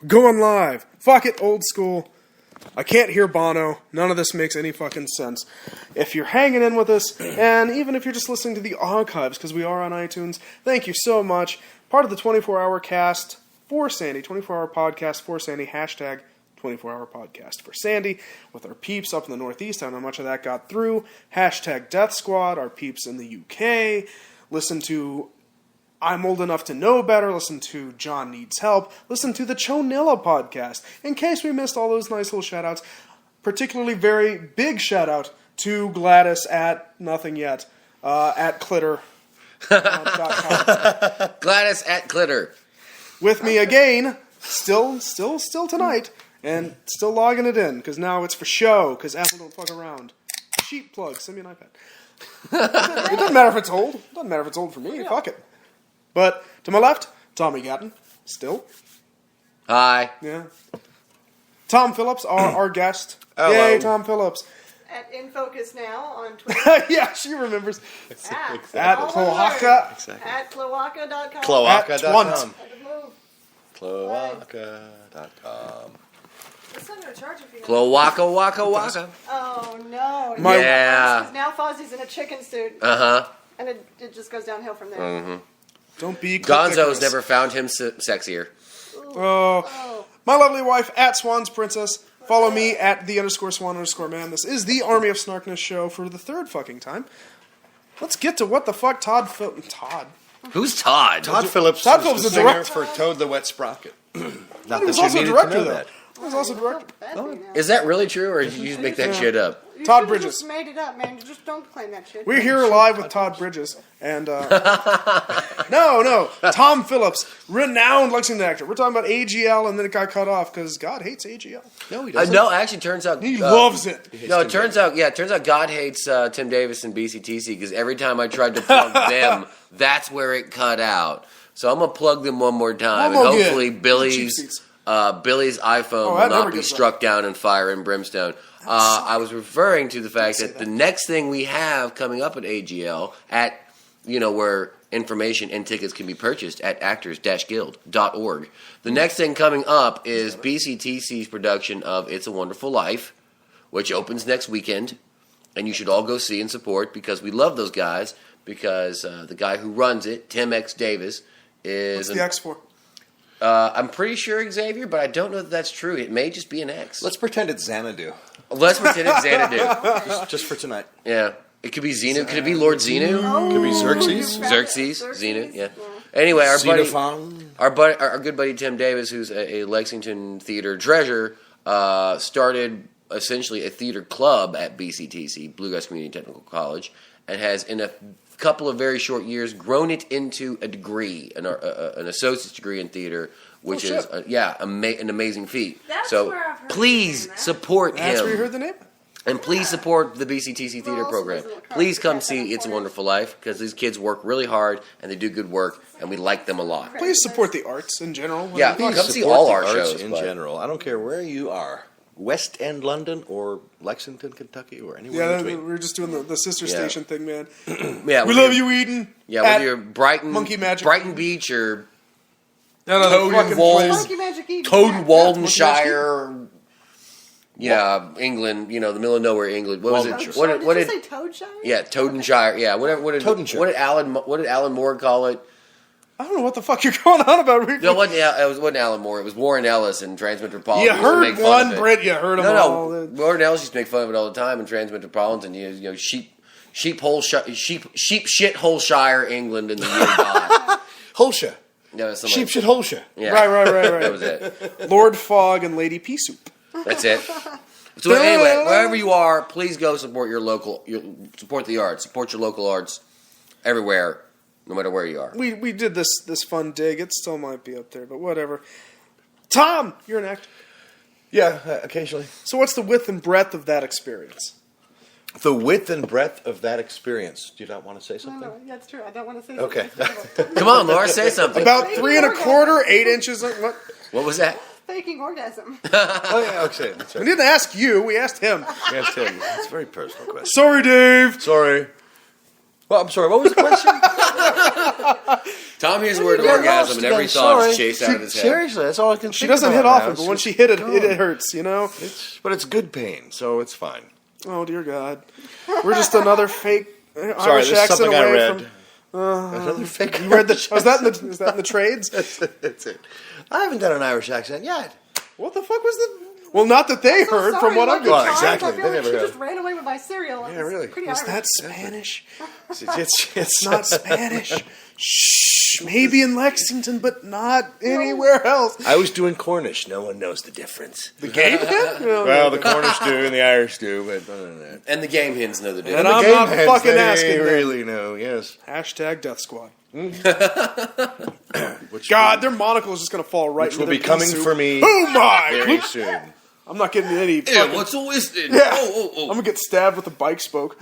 Going live. Fuck it, old school. I can't hear Bono. None of this makes any fucking sense. If you're hanging in with us, and even if you're just listening to the archives, because we are on iTunes, thank you so much. Part of the 24-hour cast for Sandy, 24-hour podcast for Sandy, hashtag 24-hour podcast for Sandy, with our peeps up in the Northeast. I don't know how much of that got through. Hashtag Death Squad, our peeps in the UK. Listen to I'm Old Enough to Know Better. Listen to John Needs Help. Listen to the Chonilla podcast. In case we missed all those nice little shout-outs, particularly very big shout-out to Gladys at Nothing Yet, at Clitter. Gladys at Clitter. With me again, still tonight, and still logging it in, because now it's for show, because Apple don't fuck around. Cheap plug, send me an iPad. It doesn't matter if it's old. It doesn't matter if it's old for me, fuck it. But to my left, Tommy Gatton, still. Hi. Yeah. Tom Phillips, our guest. Hello. Yay, Tom Phillips. At In Focus Now on Twitter. Yeah, she remembers. At Cloaca. Exactly. At cloaca.com. Cloaca.com. Cloaca.com. Cloaca.com. Cloaca, waka, waka. Oh, no. Yeah. Because now Fozzie's in a chicken suit. Uh-huh. And it just goes downhill from there. Mm-hmm. Don't be Gonzo's never found him sexier. Oh. My lovely wife, at Swan's Princess. Follow me at _Swan_man. This is the Army of Snarkness show for the third fucking time. Let's get to what the fuck Todd. Who's Todd? Todd Phillips Todd is Phillips the is singer director. for Toad the Wet Sprocket. Not He was that you also needed director, to know though. that. He was also director. Is that really true, or did you just make that shit up? You Todd should've Bridges. just made it up, man. You just don't claim that shit. We're here live with Todd Bridges and no, Tom Phillips, renowned Lexington actor. We're talking about AGL, and then it got cut off because God hates AGL. No, he doesn't. No, actually, turns out He loves it. No, it turns out God hates Tim Davis and BCTC because every time I tried to plug them, that's where it cut out. So I'm gonna plug them one more time, One more and hopefully good. Billy's iPhone will that not never be gets struck down in fire and brimstone. I was referring to the fact that the next thing we have coming up at AGL, at where information and tickets can be purchased at actors-guild.org. The next thing coming up is BCTC's production of It's a Wonderful Life, which opens next weekend, and you should all go see and support because we love those guys. Because the guy who runs it, Tim X Davis, is What's the X for? I'm pretty sure Xavier, but I don't know that that's true. It may just be an X. Let's pretend it's Xanadu. Let's pretend it's Xanadu. Just for tonight. Yeah. It could be Xenu. Could it be Lord Xenu? Could be Xerxes. Xerxes. Xenu, yeah. Anyway, our good buddy Tim Davis, who's a Lexington theater treasure, started essentially a theater club at BCTC, Bluegrass Community Technical College, and has, in a couple of very short years, grown it into a degree, an associate's degree in theater, which is an amazing feat. That's so where I've heard please the name, support That's where you him, heard the name? and please support the BCTC theater also program. there's a little Please come card see for It's a that. Wonderful Life because these kids work really hard and they do good work, and we like them a lot. Please support the arts in general. Yeah, Fuck. come see Support all the our arts shows in but- general. I don't care where you are. West End London or Lexington, Kentucky, or anywhere Yeah, in between. we're just doing the sister Yeah. station thing, man. Yeah, We love you, Eden. Yeah, At whether you're Brighton, Monkey Magic. Brighton Beach, or No, Toad fucking and Walls. place. Monkey Magic Eden. Toad Yeah. Waldenshire, England, the middle of nowhere, England. What was it? Toadshire. What Did did you say Toadshire? yeah, Toadenshire. Yeah, whatever. What did Alan Moore call it? I don't know what the fuck you're going on about. No, it wasn't Alan Moore. It was Warren Ellis and Transmetropolitan. You used to make heard fun one, of it. Britt. You heard them all. No, Warren Ellis used to make fun of it all the time in Transmetropolitan. Sheep shithole England in the year God. Holsha. No, it's Sheep shit Holsha. Yeah, Right. that was it. Lord Fog and Lady Pea Soup. That's it. So anyway, wherever you are, please go support support the arts, support your local arts everywhere, no matter where you are. We did this fun dig. It still might be up there, but whatever. Tom, you're an actor. Yeah, occasionally. So what's the width and breadth of that experience? The width and breadth of that experience. Do you not want to say something? No, that's true. I don't want to say Okay. something. Come on, Laura, say something. About 3 1/4, 8 inches. What? What was that? Faking orgasm. Oh, yeah, okay. That's We right. didn't ask you. We asked him. Yes, Tim. It's a very personal question. Sorry, Dave. Sorry. Well, I'm sorry. What was the question? Tom hears the word Yeah, orgasm, and no, every I'm thought sorry. is chased out of his head. Seriously, that's all I can. She doesn't hit often, but when she hit it, it hurts. You know. But it's good pain, so it's fine. Oh dear God, we're just another fake Sorry, Irish there's accent something I away read. from. Another fake. You read the? Is that in the trades? That's it. I haven't done an Irish accent yet. What the fuck was the? Well, not that they So heard sorry, from what like I've the been. Well, Times, exactly. I feel They like never she have. just ran away with my cereal. Yeah, really. Pretty Was Irish. that Spanish? It's It's not Spanish. Shh, maybe in Lexington, but not anywhere else. I was doing Cornish. No one knows the difference. The game hit? Well, the Cornish do and the Irish do, but other than that. And the game hens know the And difference. I'm Game not heads, fucking they asking them. really know, yes. Hashtag Death Squad. Which God, their monocle is just going to fall right which into will be their coming pea soup. for me Oh my! very soon. I'm not getting any Ew, fucking... what's a wisdom? Yeah. Oh. I'm going to get stabbed with a bike spoke.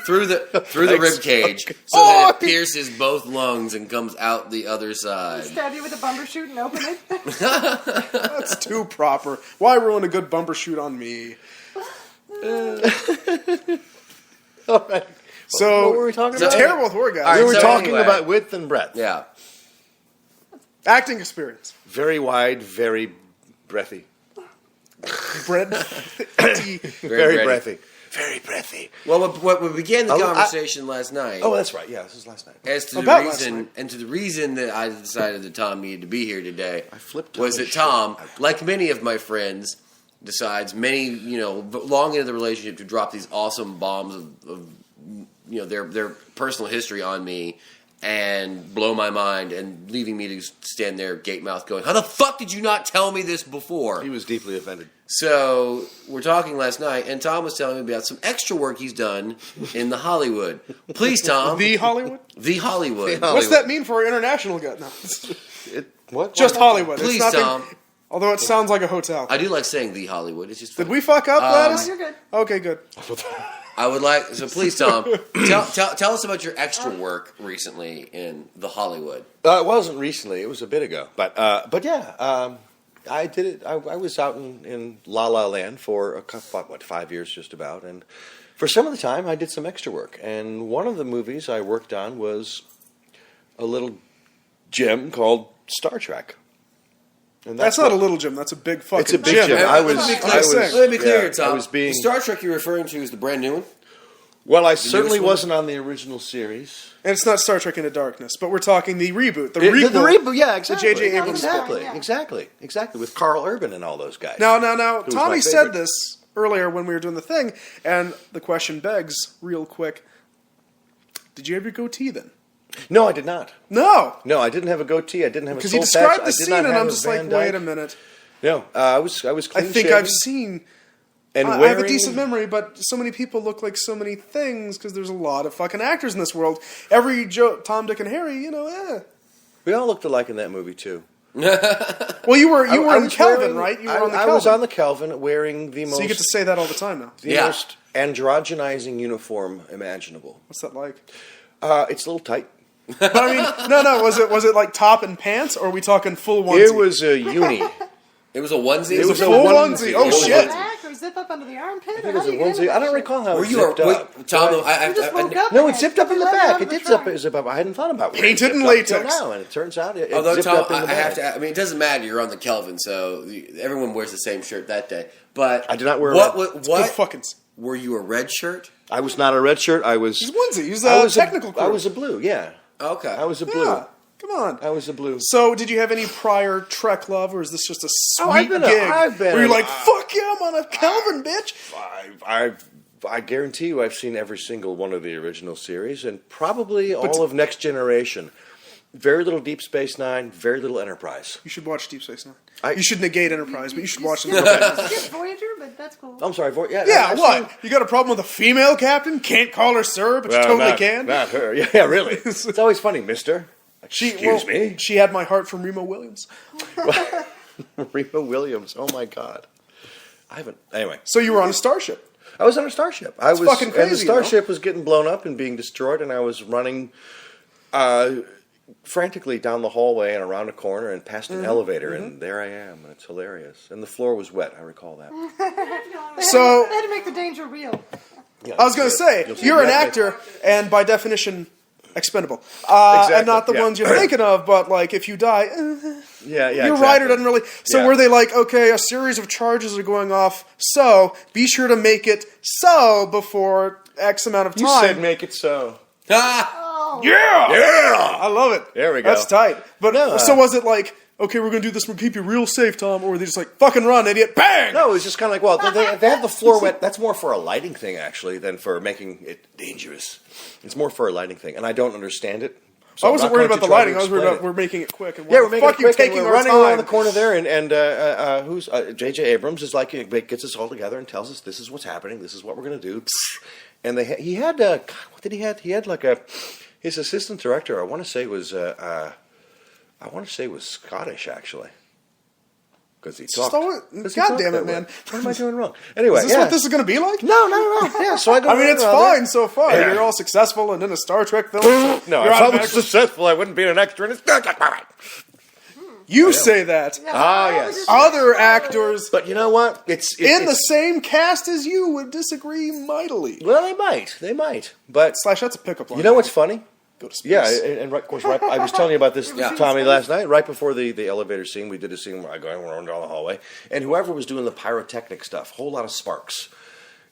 Through the rib cage, so that it pierces both lungs and comes out the other side. Stab you with a bumper shoot and open it. That's too proper. Why ruin a good bumper shoot on me? All right. So, What were we talking it's about? terrible with orgasm. All right, We were so talking anyway. about width and breadth. Yeah. Acting experience. Very wide, very breathy. Bread. Very bready. breathy. Very breathy. Well, what we began the Oh, conversation last night. Oh, that's right. Yeah, this was last night. As to the About last reason, night. and to the reason that I decided that Tom needed to be here today, I flipped was on that the Tom, shirt. like many of my friends, decides long into the relationship to drop these awesome bombs of their personal history on me and blow my mind and leaving me to stand there gape mouth going, how the fuck did you not tell me this before? He was deeply offended. So we're talking last night, and Tom was telling me about some extra work he's done in the Hollywood. Please, Tom. The Hollywood? The Hollywood. What's that mean for our international guy? No. What? Just Hollywood. Please, it's nothing, Tom. Although it sounds like a hotel. I do like saying the Hollywood. It's just Did fun. we fuck up, No, Gladys? you're good. Okay, good. I would like, so please, Tom, tell us about your extra work recently in the Hollywood. It wasn't recently. It was a bit ago. But yeah, I did it. I was out in La La Land for a couple, 5 years just about. And for some of the time, I did some extra work. And one of the movies I worked on was a little gem called Star Trek. And That's not a little gym. That's a big fucking It's a big gym. gym. Let me be clear, let me be clear yeah, here, Tom. I was being- The Star Trek you're referring to is the brand new one? Well, I certainly newest one? wasn't on the original series. And it's not Star Trek Into Darkness, but we're talking the reboot. The The requel. reboot, yeah, exactly. J.J. Abrams exactly, film. exactly, with Carl Urban and all those guys. Now, was my Tommy said favorite. this earlier when we were doing the thing, and the question begs, real quick, did you have your goatee then? No, I did not. No! No, I didn't have a goatee. I didn't have a Because soul he described patch. the I did scene, not and have I'm a just Van like, Dyke. wait a minute. No, I was I clean think shaven I've seen... and I wearing. have a decent memory, but so many people look like so many things because there's a lot of fucking actors in this world. Every Tom, Dick, and Harry, We all looked alike in that movie too. Well, you were I in was Kelvin, wearing- right? You were on the I Kelvin. was on the Kelvin, wearing the So you get to say that all the time now. most androgenizing uniform imaginable. What's that like? It's a little tight. But I mean, no. Was it like top and pants, or are we talking full onesie? It was a uni. It was a onesie? It was a a full onesie. onesie. Oh It was shit! Back or zip up under the armpit? I think it was a onesie. I don't recall how Were it you zipped up. Tom, You just woke up. No, and it zipped up in the let it back. out It of the did zip trunk. up. I hadn't thought about it. Painted in It zipped up till latex. now, and it turns out it Although, zipped Tom, up in the I have back. to. I mean, it doesn't matter. You're on the Kelvin, so everyone wears the same shirt that day. But I did not wear a what. red- What? Good what fucking. were you a red shirt? I was not a red shirt. I was. He's onesie. He's I a was technical. I was a blue. Yeah, Okay. I was a blue. Yeah, come on. I was a blue. So, did you have any prior Trek love, or is this just a sweet I've been gig? I've been where you're a- like, fuck yeah, I'm on a Kelvin, bitch. I guarantee you, I've seen every single one of the original series, and probably all of Next Generation. Very little Deep Space Nine. Very little Enterprise. You should watch Deep Space Nine. I- You should negate Enterprise, but you should watch them. Skip Voyager, but that's cool. I'm sorry. Yeah. Yeah, I've what? seen- You got a problem with a female captain? Can't call her sir, but you Well, totally not, can. Not her. Yeah, really. It's always funny, Mister. Excuse me. She had my heart from Remo Williams. Reba Williams. Oh my God. I haven't. Anyway, So you were on a starship. I was on a starship. I was fucking and the crazy, you know? starship was getting blown up and being destroyed, and I was running frantically down the hallway and around a corner and past an elevator, and there I am, and it's hilarious. And the floor was wet. I recall that. So- They had to make the danger real. Yeah, I was going to say, You'll see you're an that- actor, and by definition, expendable. Exactly, And not the yeah. ones you're thinking of, but like if you die, Yeah, your rider doesn't really. So Yeah. were they like, okay, a series of charges are going off, so be sure to make it so before X amount of time. You said make it so. Ah! Yeah! Yeah! I love it. There we go. That's tight. But No, so was it like, okay, we're going to do this, we'll keep you real safe, Tom, or were they just like, fucking run, idiot, bang! No, it was just kind of like, well, they have the floor wet. That's more for a lighting thing, actually, than for making it dangerous. It's more for a lighting thing, and I don't understand it. So I I'm wasn't not worried going about to the try to lighting. I was worried explain about it. we're making it quick. And Yeah, why we're the making fuck it you quick, and taking we're our running time? around the corner there, and who's J.J. Abrams is like, gets us all together and tells us this is what's happening, this is what we're going to do, and he had God, what did he had? He had like his assistant director. I want to say was Scottish actually. Because he talked. God damn it, man! What am I doing wrong? Anyway, Is this what this is going to be like? No. Yeah, so I go. I mean, it's around there. fine so far. Yeah. You're all successful and in a Star Trek film. No, You're if out I of was extra- successful, I wouldn't be an extra in it. You say that. Ah, yes. Other actors But you know what? It's in the it's, same cast as you would disagree mightily. well, they might. But Slash, that's a pickup line. you know what's funny? Go to space. Yeah, and of course, right. I was telling you about this, Yeah. Tommy, last night. Right before the elevator scene, we did a scene where I go down the hallway, and whoever was doing the pyrotechnic stuff, whole lot of sparks,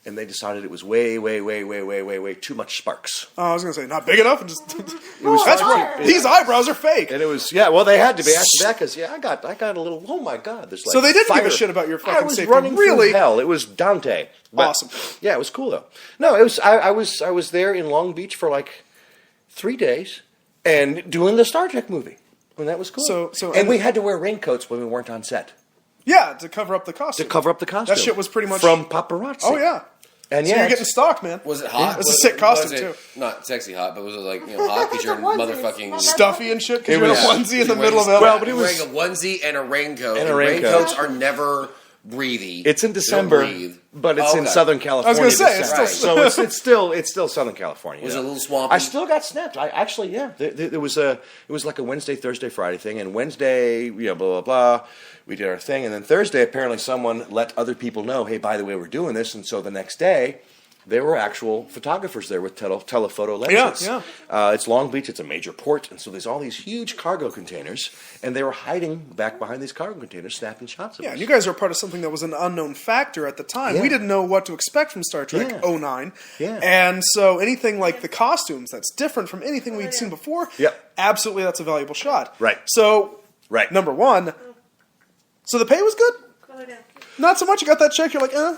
and they decided it was way too much sparks. Oh, I was going to say, not big enough? And just, was that's far right. These eyebrows are fake. And it was well, they had to be after that because I got a little. Oh my God! There's like So they didn't give a fire. shit about your I fucking was safety. running Really? through hell. It was Dante. But, Awesome. Yeah, it was cool though. No, it was. I was there in Long Beach for like 3 days and doing the Star Trek movie, and that was cool. And we had to wear raincoats when we weren't on set Yeah, to cover up the costume. to cover up the costume. That shit was pretty much... from paparazzi. Oh, yeah. And So yeah, you're getting stalked, man. Was it hot? It's a Was sick it- costume, was it too. Not sexy hot, but was it like hot because you're in It's a onesie. motherfucking It's not Stuffy and shit because It you're in a was- onesie in the You're middle of wearing- LA. Well, but it was- wearing a onesie and a raincoat. And a raincoat. Raincoats are never breathy. it's in They don't December, breathe. but it's in Okay. Southern California. I was gonna say, it's December. so it's still Southern California. Was you it a know. little swampy? I still got snapped. I actually, yeah. It was like a Wednesday, Thursday, Friday thing, and Wednesday, blah blah blah. We did our thing, and then Thursday, apparently, someone let other people know, hey, by the way, we're doing this, and so the next day, there were actual photographers there with telephoto lenses. Yeah. It's Long Beach. It's a major port, and so there's all these huge cargo containers, and they were hiding back behind these cargo containers, snapping shots of Yeah, us. and you guys are part of something that was an unknown factor at the time. Yeah. We didn't know what to expect from Star Trek Yeah. 09. Yeah. And so anything like the costumes that's different from anything we'd seen before, Yep. absolutely that's a valuable shot. Right. So, Right. number one, so the pay was good? Not so much. You got that check, you're like, Well,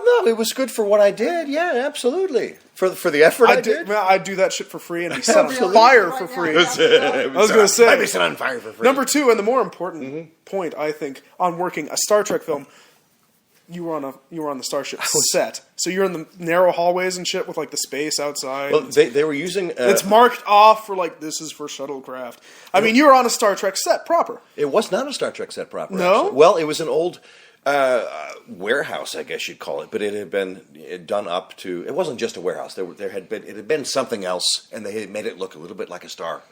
no, it was good for what I did. Yeah, absolutely. For the effort I did. I'd do that shit for free and be set on Absolutely. fire Right for now, free. yeah. I was going to say. I'd be set on fire for free. Number two, and the more important point, I think, on working a Star Trek film, you were on the starship set, so you're in the narrow hallways and shit with like the space outside. Well, they were using. It's marked off for like this is for shuttlecraft. I mean, you were on a Star Trek set proper. It was not a Star Trek set proper. No? actually. Well, it was an old warehouse, I guess you'd call it, but it had been done up to. It wasn't just a warehouse. It had been something else, and they had made it look a little bit like a star,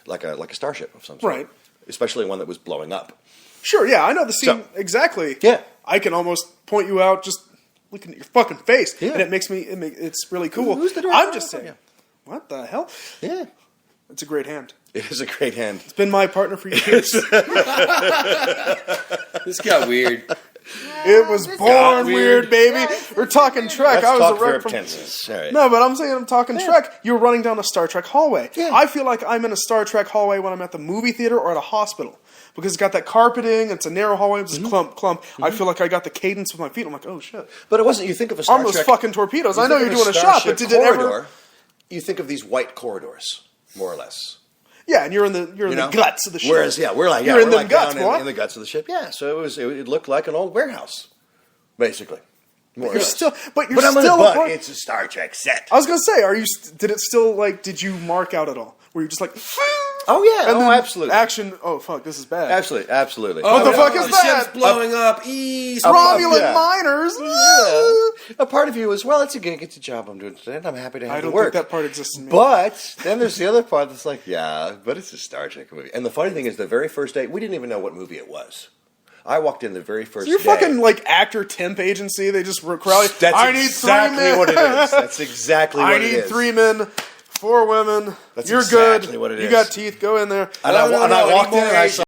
like a starship of some sort. Right. Especially one that was blowing up. Sure, yeah, I know the scene So- exactly. Yeah. I can almost point you out just looking at your fucking face, Yeah. and it makes me. It's really cool. Who's the director? I'm just saying. Yeah. What the hell? Yeah. It's a great hand. It is a great hand. It's been my partner for years. This got weird. It was born weird, baby. Yeah, it's We're talking Trek. Let's I was talk a wreck verb from. tenses. All right. No, but I'm saying I'm talking Trek. You're running down a Star Trek hallway. Yeah. I feel like I'm in a Star Trek hallway when I'm at the movie theater or at a hospital. Because it's got that carpeting, it's a narrow hallway, it's just clump. I feel like I got the cadence with my feet. I'm like, oh shit. But it wasn't. You think of a Star Arm those Trek. fucking torpedoes. I know think you're of doing a shot, starship but did it ever? corridor, you think of these white corridors, more or less. Yeah, and you're in the You know? guts of the ship. Whereas, we're like, You're we're in them like guts, down boy. in the guts of the ship. Yeah, so it looked like an old warehouse, basically. More or You're less. still, but you're But I'm still. but it's a Star Trek set. I was gonna say, are you? Did it still like? Did you mark out at all? Were you just like? Oh yeah, And then absolutely, Action. Oh fuck, this is bad. absolutely. What the fuck is the that? ship's blowing up. East. Romulan yeah. miners. Yeah. A part of you is, well, it's a gig, it's a job I'm doing today, and I'm happy to have I the don't work. think that part exists in me. But then there's the other part that's like, yeah, but it's a Star Trek movie. And the funny thing is, the very first day, we didn't even know what movie it was. I walked in the very first You're day. fucking like actor temp agency. They just crowd. That's I need exactly 3 men. what it is. That's exactly what I it need is. 3 men, for women. That's You're exactly good. what it You is. got teeth. Go in there. And I walked in and I saw